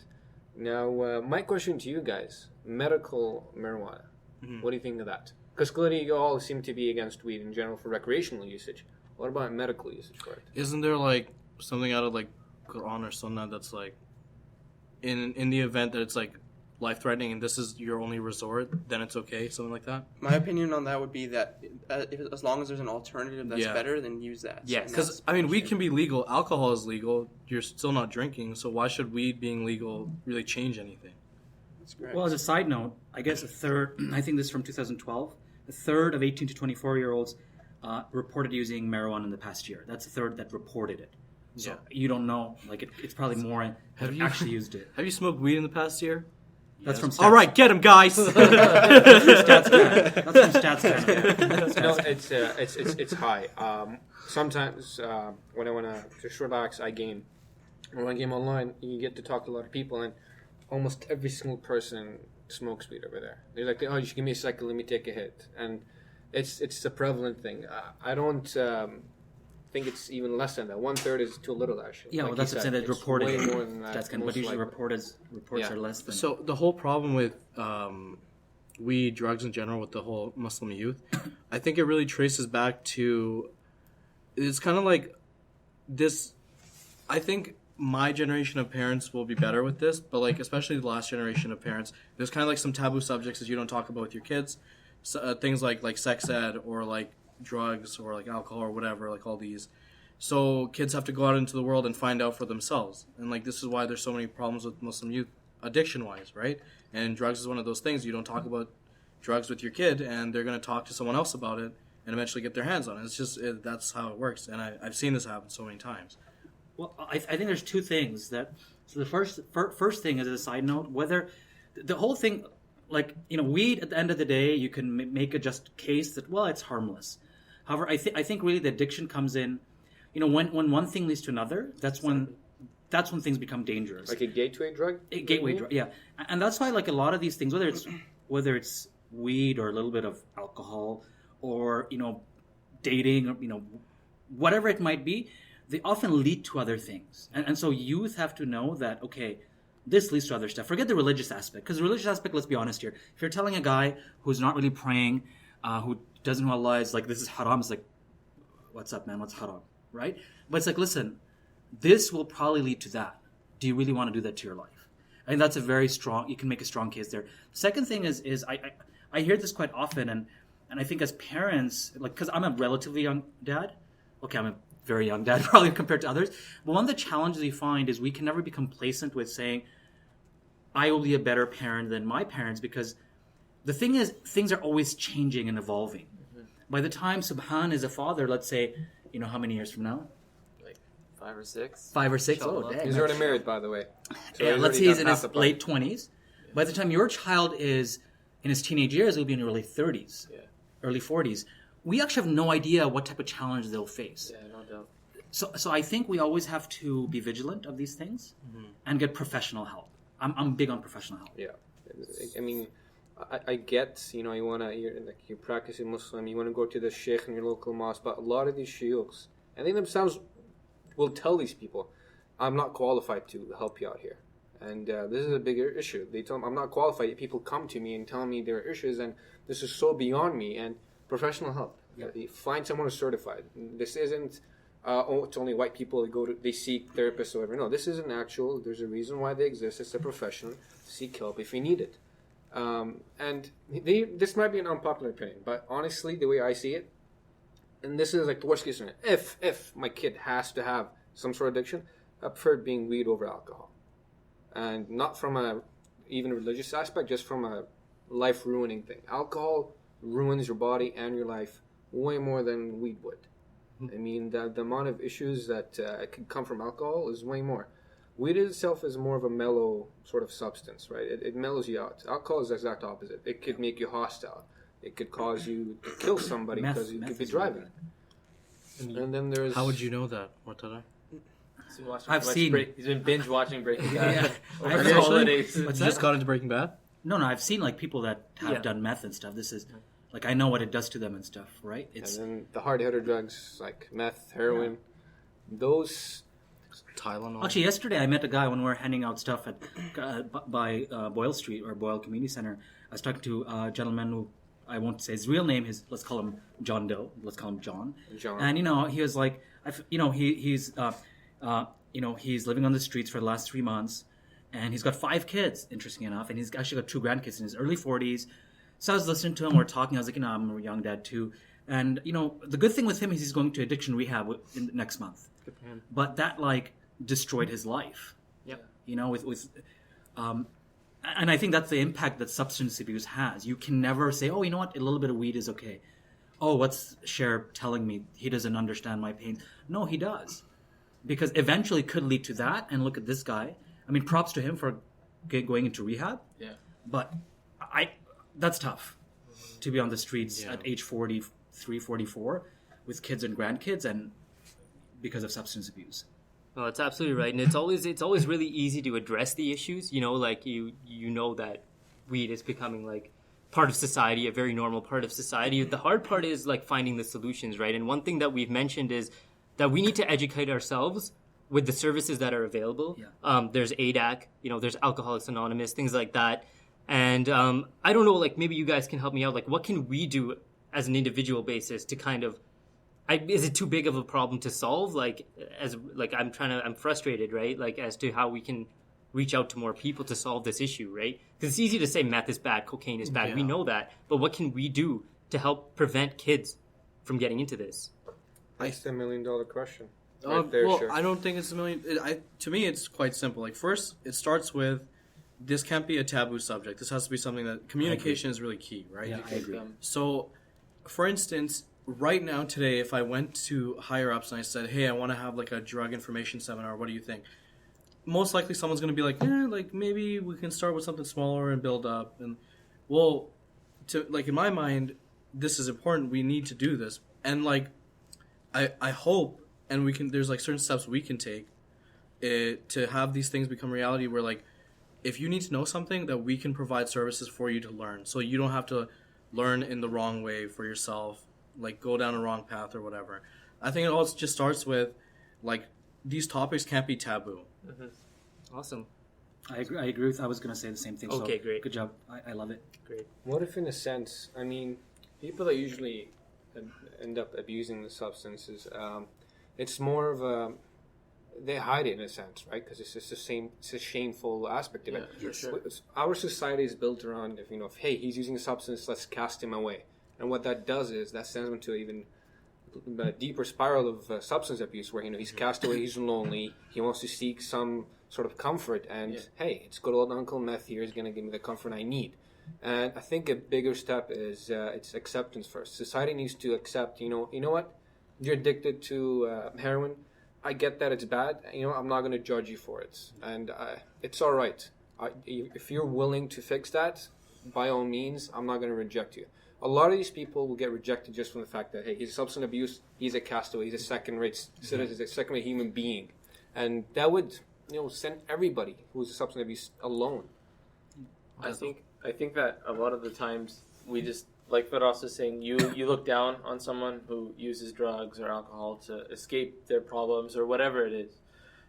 Now, my question to you guys, medical marijuana, what do you think of that? Because clearly you all seem to be against weed in general for recreational usage. What about medical usage for it? Isn't there like something out of like Quran or Sunnah that's like in the event that it's like life threatening and this is your only resort, then it's okay, something like that? My opinion on that would be that as long as there's an alternative that's Yeah. better, then use that. Yes. And Because that's I mean, my weed shit. can be legal, alcohol is legal. You're still not drinking, so why should weed being legal really change anything? That's correct. Well, as a side note, I guess a third, I think this is from 2012, a third of 18 to 24-year-olds reported using marijuana in the past year. That's a third that reported it. So Yeah. you don't know, like it's probably more have you- actually used it. Have you smoked weed in the past year? That's from Stats. All right, get him, guys. That's from Stats Canada. No, it's high. Sometimes when I want to just relax, I game. When I game online, you get to talk to a lot of people, and almost every single person smokes weed over there. They're like, "Oh, you should give me a second, let me take a hit," and it's a prevalent thing. I don't think it's even less than that. 1/3 is too little, actually. Yeah, Like well, that's you what I'm said, saying. That it's reported. way more than that. That's kind of, most but usually likely. reports Yeah. are less than. So the whole problem with weed, drugs in general, with the whole Muslim youth, I think it really traces back to. It's kind of like this. I think my generation of parents will be better with this, but like especially the last generation of parents, there's kind of like some taboo subjects that you don't talk about with your kids. So, things like sex ed or like drugs or like alcohol or whatever, like all these. So kids have to go out into the world and find out for themselves. And like this is why there's so many problems with Muslim youth addiction wise, right? And drugs is one of those things. You don't talk about drugs with your kid and they're going to talk to someone else about it and eventually get their hands on it. It's just that's how it works. And I've seen this happen so many times. Well, I think there's two things that. So the first thing is, as a side note, whether the whole thing, like weed. At the end of the day, you can make a just case that it's harmless. However, I think really the addiction comes in, when one thing leads to another. That's when that's when things become dangerous. Like a gateway drug? A gateway drug, yeah. And that's why, like, a lot of these things, whether it's weed or a little bit of alcohol or, dating or, whatever it might be, they often lead to other things. And so youth have to know that, okay, this leads to other stuff. Forget the religious aspect. Because the religious aspect, let's be honest here. If you're telling a guy who's not really praying, who doesn't know Allah is like, this is haram, it's like, what's up, man? What's haram? Right? But it's like, listen, this will probably lead to that. Do you really want to do that to your life? I think that's a very strong, you can make a strong case there. Second thing is I hear this quite often, and I think as parents, like, because I'm a relatively young dad. Okay, I'm a very young dad probably compared to others. But one of the challenges we find is we can never be complacent with saying, I will be a better parent than my parents, because the thing is, things are always changing and evolving. Mm-hmm. By the time Subhan is a father, let's say, how many years from now? 5 or 6. 5 or 6? Oh, dang. He's already married, by the way. So yeah, let's say he's in his late late 20s. By the time your child is in his teenage years, he'll be in early 30s, early 40s. We actually have no idea what type of challenge they'll face. Yeah, no doubt. So I think we always have to be vigilant of these things and get professional help. I'm big on professional help. Yeah. I mean, I get, you're practicing Muslim, you want to go to the sheikh in your local mosque, but a lot of these sheikhs, and they themselves will tell these people, I'm not qualified to help you out here. And this is a bigger issue. They tell them, I'm not qualified. People come to me and tell me their issues, and this is so beyond me. And professional help. Yeah. Find someone who's certified. This isn't, it's only white people that they seek therapists or whatever. No, this isn't actual. There's a reason why they exist. It's a profession. Seek help if you need it. And this might be an unpopular opinion, but honestly, the way I see it, and this is like the worst case scenario. If my kid has to have some sort of addiction, I prefer it being weed over alcohol. And not from a even religious aspect, just from a life ruining thing. Alcohol ruins your body and your life way more than weed would. I mean, the amount of issues that could come from alcohol is way more. Weed itself is more of a mellow sort of substance, right? It mellows you out. Alcohol is the exact opposite. It could make you hostile. It could cause you to kill somebody because you could be driving. And then there's... How would you know that? What did I? He's been binge watching Breaking Bad over the holidays. You just got into Breaking Bad? No, I've seen like people that have done meth and stuff. This is like, I know what it does to them and stuff, right? And then the hard hitter drugs like meth, heroin, those... Tylenol. Actually, yesterday I met a guy when we were handing out stuff at by Boyle Street or Boyle Community Center. I was talking to a gentleman who I won't say his real name. Let's call him John Doe. Let's call him John. And he was like, he's living on the streets for the last 3 months, and he's got 5 kids. Interesting enough, and he's actually got 2 grandkids in his early 40s. So I was listening to him. We're talking. I was like, I'm a young dad too. And the good thing with him is he's going to addiction rehab next month. Good for him. But that destroyed his life. Yep. And I think that's the impact that substance abuse has. You can never say, oh, you know what, a little bit of weed is okay. Oh, what's Cher telling me? He doesn't understand my pain. No, he does. Because eventually it could lead to that. And look at this guy. I mean, props to him for going into rehab. Yeah. But that's tough to be on the streets at age 43, 44 with kids and grandkids and because of substance abuse. No, that's absolutely right, and it's always really easy to address the issues. Like you know that weed is becoming like part of society, a very normal part of society. The hard part is like finding the solutions, right? And one thing that we've mentioned is that we need to educate ourselves with the services that are available. Yeah. There's ADAC, there's Alcoholics Anonymous, things like that. And I don't know, like maybe you guys can help me out. Like, what can we do as an individual basis to kind of is it too big of a problem to solve? I'm frustrated, right? Like as to how we can reach out to more people to solve this issue, right? Because it's easy to say meth is bad, cocaine is bad. Yeah. We know that, but what can we do to help prevent kids from getting into this? That's the $1 million question. Sure. I don't think it's $1 million. To me, it's quite simple. Like first, it starts with this can't be a taboo subject. This has to be something that communication is really key, right? Yeah, I agree. So, for instance, right now today, if I went to higher ups and I said, "Hey, I want to have like a drug information seminar. What do you think?" Most likely, someone's going to be like, like maybe we can start with something smaller and build up. And in my mind, this is important. We need to do this. And I hope, and we can. There's like certain steps we can take to have these things become reality where, like, if you need to know something, that we can provide services for you to learn. So you don't have to learn in the wrong way for yourself, like go down a wrong path or whatever. I think it all just starts with, like, these topics can't be taboo. Awesome. I agree with. I was going to say the same thing. Okay, so great. Good job. I love it. Great. What if, in a sense, I mean, people that usually end up abusing the substances, it's more of a, they hide it in a sense, right? Because it's just it's a shameful aspect of it. for sure. Our society is built around, if hey, he's using a substance, let's cast him away. And what that does is that sends him to even a deeper spiral of substance abuse, where he's cast away, he's lonely, he wants to seek some sort of comfort, and hey, it's good old Uncle Meth here is going to give me the comfort I need. And I think a bigger step is it's acceptance first. Society needs to accept, you know what, you're addicted to heroin. I get that it's bad. I'm not going to judge you for it, and it's all right. If you're willing to fix that, by all means, I'm not going to reject you. A lot of these people will get rejected just from the fact that, hey, he's substance abuse, he's a castaway, he's a second-rate citizen, he's a second-rate human being, and that would send everybody who's a substance abuse alone. I think that a lot of the times we just, like Firas was saying, you look down on someone who uses drugs or alcohol to escape their problems or whatever it is.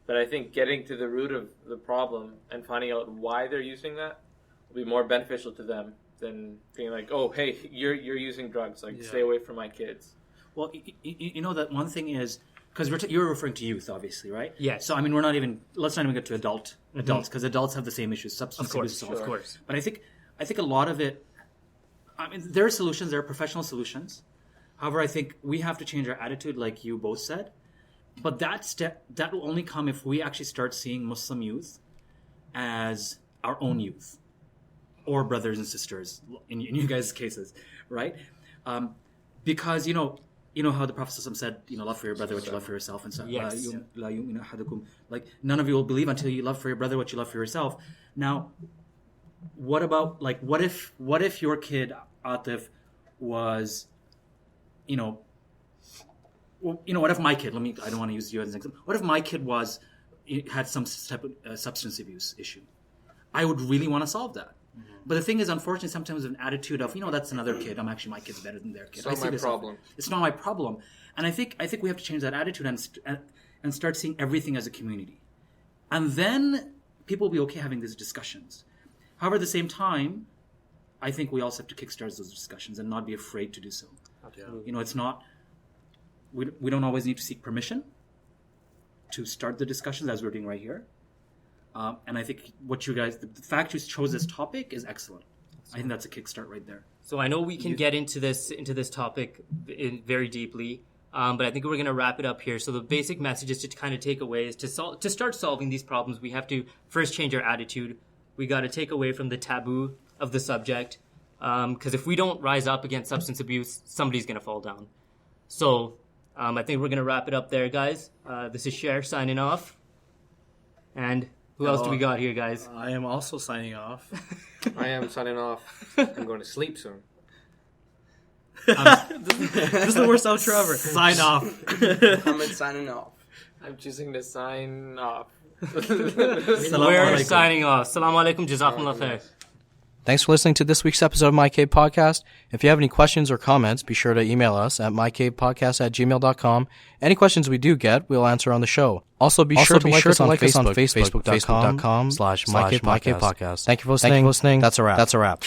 But I think getting to the root of the problem and finding out why they're using that will be more beneficial to them than being like, oh, hey, you're using drugs, like stay away from my kids. Well, that one thing is, because you're referring to youth, obviously, right? Yes. So, I mean, let's not even get to adults, because adults have the same issues, substance abuse. Of course. But I think a lot of it, I mean, there are solutions, there are professional solutions. However, I think we have to change our attitude, like you both said. But that will only come if we actually start seeing Muslim youth as our own youth, or brothers and sisters in you guys' cases, right? Because you know how the Prophet said, love for your brother what you love for yourself, and so Yes. like none of you will believe until you love for your brother what you love for yourself. Now, what about, like, what if your kid Atif was, what if my kid? I don't want to use you as an example. What if my kid had some type of substance abuse issue? I would really want to solve that. But the thing is, unfortunately, sometimes an attitude of, that's another kid. My kid's better than their kid. It's not my problem. It's not my problem. And I think we have to change that attitude and start seeing everything as a community. And then people will be okay having these discussions. However, at the same time, I think we also have to kickstart those discussions and not be afraid to do so. It's not, we don't always need to seek permission to start the discussions as we're doing right here. And I think the fact you chose this topic is excellent. I think that's a kickstart right there. So I know we can get into this topic very deeply, but I think we're going to wrap it up here. So the basic message is to kind of take away is to start solving these problems. We have to first change our attitude. We got to take away from the taboo of the subject, because if we don't rise up against substance abuse, somebody's going to fall down. So I think we're going to wrap it up there, guys. This is Cher signing off. And who else do we got here, guys? I am also signing off. I am signing off. I'm going to sleep soon. This is the worst outro ever. Sign off. Muhammad signing off. I'm choosing to sign off. We're signing off. Assalamu alaikum. Jazakumullah khair. Thanks for listening to this week's episode of My Cave Podcast. If you have any questions or comments, be sure to email us at mycavepodcast@gmail.com. Any questions we do get, we'll answer on the show. Also, be sure to like us on Facebook, facebook.com/mycavepodcast. Thank you for listening. That's a wrap.